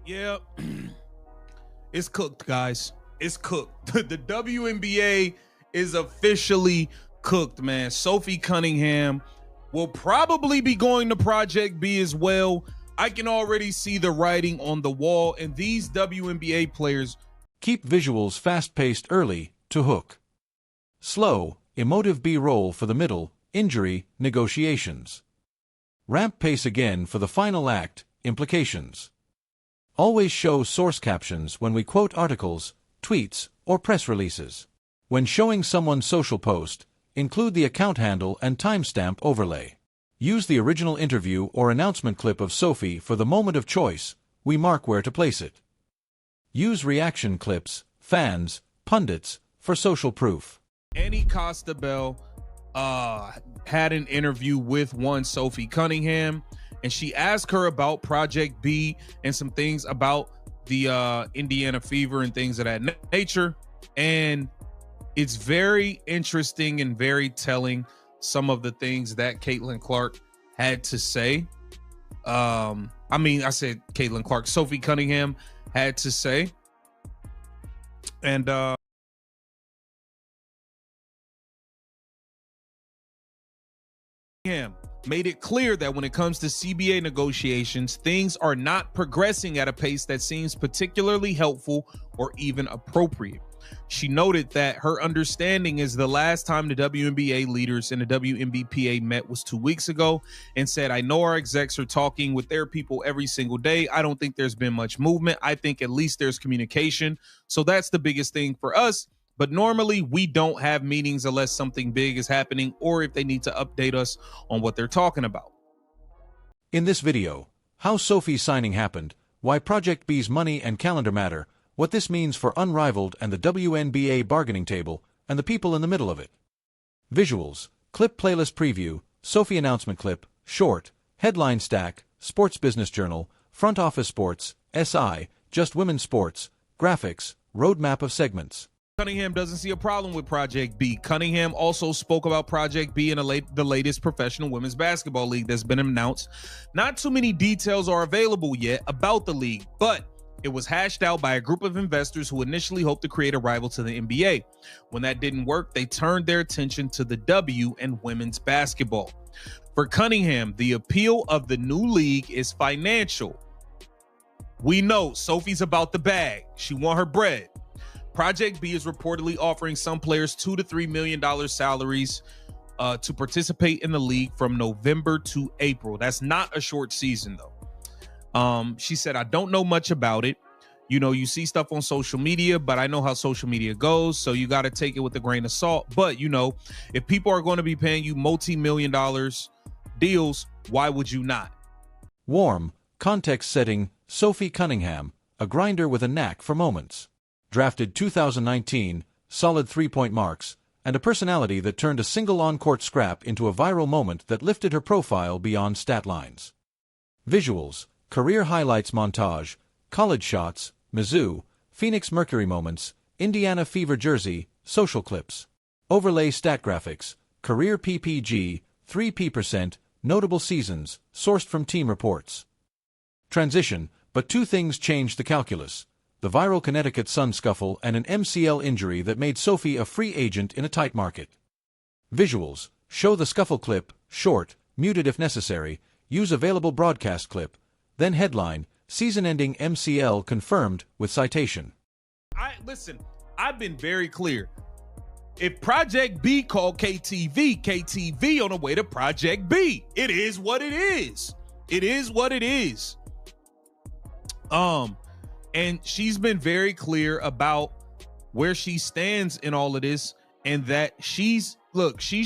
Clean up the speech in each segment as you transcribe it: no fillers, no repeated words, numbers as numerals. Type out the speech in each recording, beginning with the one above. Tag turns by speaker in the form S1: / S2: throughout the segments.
S1: Yeah, it's cooked, guys. It's cooked. The WNBA is officially cooked, man. Sophie Cunningham will probably be going to Project B as well. I can already see the writing on the wall, and these WNBA players
S2: keep visuals fast-paced early to hook. Slow, emotive B-roll for the middle, injury, negotiations. Ramp pace again for the final act, implications. Always show source captions when we quote articles, tweets, or press releases. When showing someone's social post, include the account handle and timestamp overlay. Use the original interview or announcement clip of Sophie for the moment of choice. We mark where to place it. Use reaction clips, fans, pundits, for social proof.
S1: Annie Costabel had an interview with one Sophie Cunningham, and she asked her about Project B and some things about the Indiana Fever and things of that nature. And it's very interesting and very telling, some of the things that Caitlin Clark had to say. I said Caitlin Clark, Sophie Cunningham had to say. And made it clear that when it comes to CBA negotiations, things are not progressing at a pace that seems particularly helpful or even appropriate. She noted that her understanding is the last time the WNBA leaders and the WNBPA met was 2 weeks ago, and said, I know our execs are talking with their people every single day. I don't think there's been much movement. I think at least there's communication. So that's the biggest thing for us. But normally we don't have meetings unless something big is happening or if they need to update us on what they're talking about.
S2: In this video, how Sophie's signing happened, why Project B's money and calendar matter, what this means for Unrivaled and the WNBA bargaining table, and the people in the middle of it. Visuals, clip playlist preview, Sophie announcement clip, short, headline stack, Sports Business Journal, Front Office Sports, SI, Just Women's Sports, graphics, roadmap of segments.
S1: Cunningham doesn't see a problem with Project B. Cunningham also spoke about Project B in the latest professional women's basketball league that's been announced. Not too many details are available yet about the league, but it was hashed out by a group of investors who initially hoped to create a rival to the NBA. When that didn't work, they turned their attention to the W and women's basketball. For Cunningham, the appeal of the new league is financial. We know Sophie's about the bag. She want her bread. Project B is reportedly offering some players $2 to $3 million salaries to participate in the league from November to April. That's not a short season, though. She said, I don't know much about it. You know, you see stuff on social media, but I know how social media goes, so you got to take it with a grain of salt. But, you know, if people are going to be paying you multi-million dollars deals, why would you not?
S2: Warm, context-setting, Sophie Cunningham, a grinder with a knack for moments. Drafted 2019, solid three-point marks, and a personality that turned a single on-court scrap into a viral moment that lifted her profile beyond stat lines. Visuals, career highlights montage, college shots, Mizzou, Phoenix Mercury moments, Indiana Fever jersey, social clips. Overlay stat graphics, career PPG, 3%, notable seasons, sourced from team reports. Transition, but two things changed the calculus. The viral Connecticut Sun scuffle and an MCL injury that made Sophie a free agent in a tight market. Visuals, show the scuffle clip, short, muted if necessary, use available broadcast clip, then headline, season-ending MCL confirmed with citation.
S1: Listen, I've been very clear. If Project B called KTV on the way to Project B. It is what it is. It is what it is. And she's been very clear about where she stands in all of this, and that she's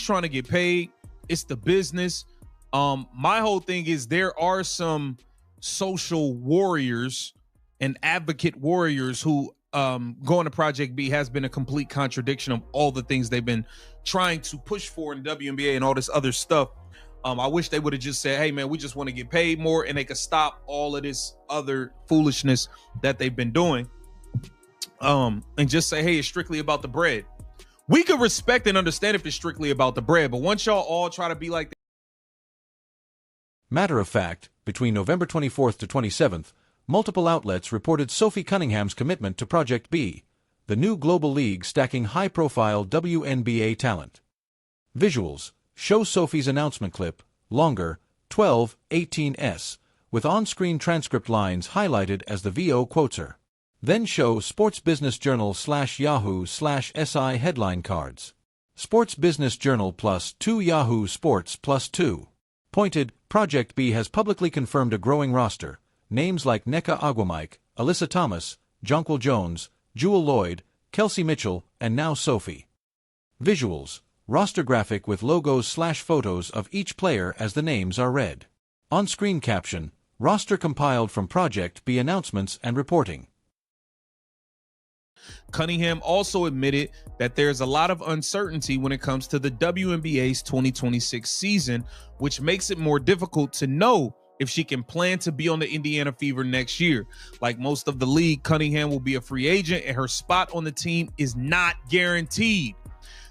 S1: trying to get paid. It's the business. My whole thing is there are some social warriors and advocate warriors who going to Project B has been a complete contradiction of all the things they've been trying to push for in the WNBA and all this other stuff. I wish they would have just said, hey, man, we just want to get paid more, and they could stop all of this other foolishness that they've been doing, and just say, hey, it's strictly about the bread. We could respect and understand if it's strictly about the bread, but once y'all all try to be like that.
S2: Matter of fact, between November 24th to 27th, multiple outlets reported Sophie Cunningham's commitment to Project B, the new global league stacking high-profile WNBA talent. Visuals show Sophie's announcement clip, longer, 12:18s, with on-screen transcript lines highlighted as the VO quotes her. Then show Sports Business Journal/Yahoo/SI headline cards. Sports Business Journal +2 Yahoo Sports +2. Pointed, Project B has publicly confirmed a growing roster. Names like Nneka Agwamike, Alyssa Thomas, Jonquil Jones, Jewel Lloyd, Kelsey Mitchell, and now Sophie. Visuals, roster graphic with logos/photos of each player as the names are read. On-screen caption, roster compiled from Project B announcements and reporting.
S1: Cunningham also admitted that there's a lot of uncertainty when it comes to the WNBA's 2026 season, which makes it more difficult to know if she can plan to be on the Indiana Fever next year. Like most of the league, Cunningham will be a free agent and her spot on the team is not guaranteed.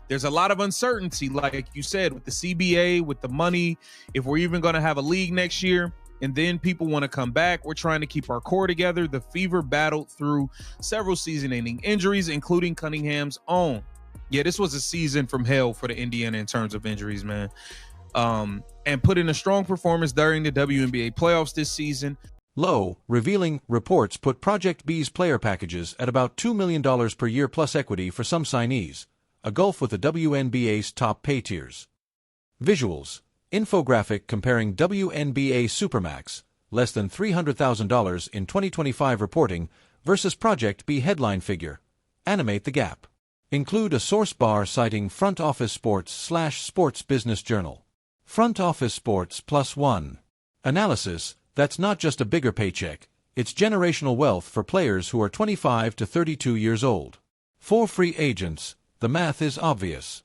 S1: There's a lot of uncertainty, like you said, with the CBA, with the money, if we're even going to have a league next year. And then people want to come back. We're trying to keep our core together. The Fever battled through several season-ending injuries, including Cunningham's own. Yeah, this was a season from hell for the Indiana in terms of injuries, man. And put in a strong performance during the WNBA playoffs this season.
S2: Low, revealing reports put Project B's player packages at about $2 million per year plus equity for some signees, a gulf with the WNBA's top pay tiers. Visuals. Infographic comparing WNBA Supermax, less than $300,000 in 2025 reporting, versus Project B headline figure. Animate the gap. Include a source bar citing Front Office Sports/Sports Business Journal. Front Office Sports +1. Analysis, that's not just a bigger paycheck, it's generational wealth for players who are 25 to 32 years old. For free agents, the math is obvious.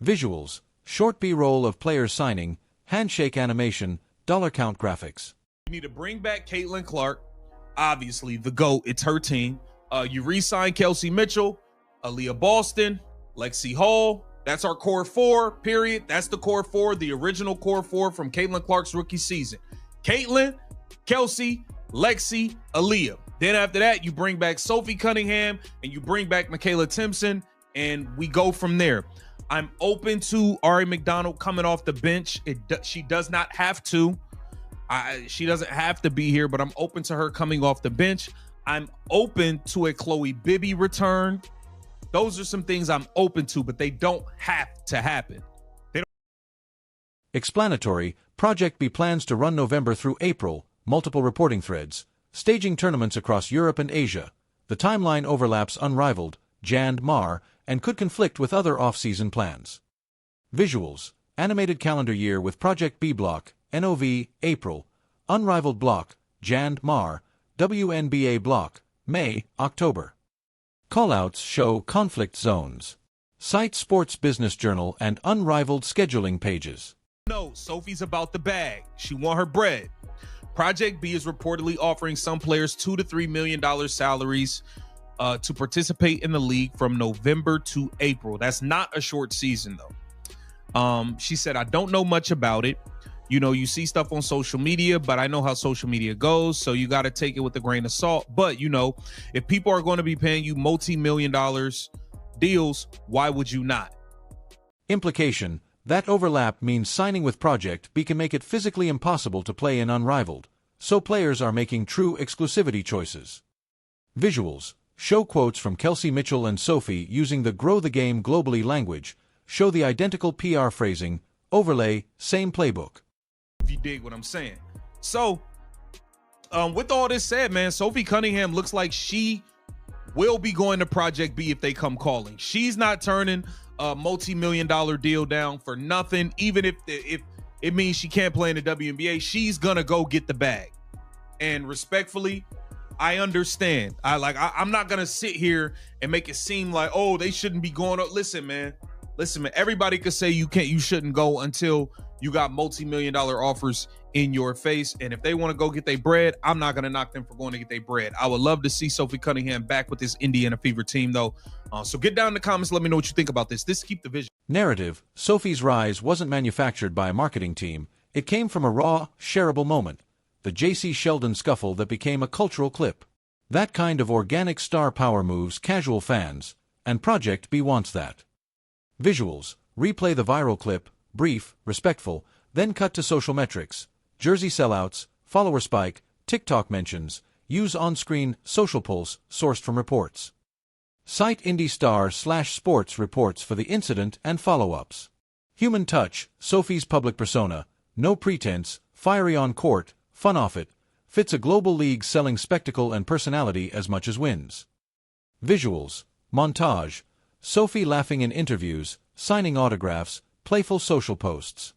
S2: Visuals. Short B-roll of players signing, handshake animation, dollar count graphics.
S1: You need to bring back Caitlin Clark, obviously the GOAT, it's her team. You re-sign Kelsey Mitchell, Aaliyah Boston, Lexi Hall. That's our core four, period. That's the core four, the original core four from Caitlin Clark's rookie season. Caitlin, Kelsey, Lexi, Aaliyah. Then after that, you bring back Sophie Cunningham and you bring back Michaela Timpson, and we go from there. I'm open to Ari McDonald coming off the bench. She does not have to. She doesn't have to be here, but I'm open to her coming off the bench. I'm open to a Chloe Bibby return. Those are some things I'm open to, but they don't have to happen.
S2: Explanatory, Project B plans to run November through April, multiple reporting threads, staging tournaments across Europe and Asia. The timeline overlaps unrivaled, Jan-Mar, and could conflict with other off-season plans. Visuals, animated calendar year with Project B block, NOV, April, unrivaled block, Jan-Mar, WNBA block, May, October. Callouts show conflict zones. Cite Sports Business Journal and unrivaled scheduling pages.
S1: No, Sophie's about the bag. She want her bread. Project B is reportedly offering some players $2 to $3 million salaries to participate in the league from November to April. That's not a short season, though. She said, I don't know much about it. You know, you see stuff on social media, but I know how social media goes, so you got to take it with a grain of salt. But, you know, if people are going to be paying you multi-million dollars deals, why would you not?
S2: Implication, that overlap means signing with Project B can make it physically impossible to play in unrivaled, so players are making true exclusivity choices. Visuals, show quotes from Kelsey Mitchell and Sophie using the Grow the Game globally language, show the identical PR phrasing, overlay, same playbook.
S1: If you dig what I'm saying. So, with all this said, man, Sophie Cunningham looks like she will be going to Project B if they come calling. She's not turning a multi-million dollar deal down for nothing. Even if it means she can't play in the WNBA, she's gonna go get the bag. And respectfully, I understand. I'm not gonna sit here and make it seem like, oh, they shouldn't be going up. Listen, man. Everybody could say you shouldn't go until you got multi-million dollar offers in your face. And if they want to go get their bread, I'm not gonna knock them for going to get their bread. I would love to see Sophie Cunningham back with this Indiana Fever team, though. So get down in the comments. Let me know what you think about this. Keep the vision.
S2: Narrative, Sophie's rise wasn't manufactured by a marketing team. It came from a raw, shareable moment. the J.C. Sheldon scuffle that became a cultural clip. That kind of organic star power moves casual fans, and Project B wants that. Visuals: replay the viral clip, brief, respectful, then cut to social metrics, jersey sellouts, follower spike, TikTok mentions, use on-screen, social pulse, sourced from reports. Cite IndyStar/Sports reports for the incident and follow-ups. Human touch: Sophie's public persona, no pretense, fiery on court, fun off it, fits a global league selling spectacle and personality as much as wins. Visuals: montage: Sophie laughing in interviews, signing autographs, playful social posts.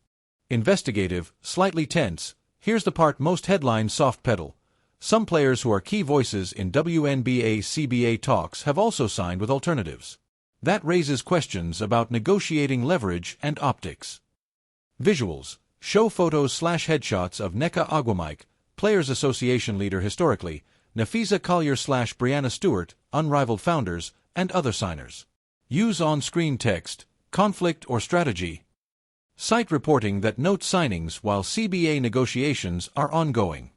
S2: Investigative, slightly tense: here's the part most headlines soft pedal. Some players who are key voices in WNBA-CBA talks have also signed with alternatives. That raises questions about negotiating leverage and optics. Visuals: show photos/headshots of Nneka Agwamike, Players Association leader historically, Nafisa Collier/Brianna Stewart, unrivaled founders, and other signers. Use on-screen text, conflict or strategy. Cite reporting that notes signings while CBA negotiations are ongoing.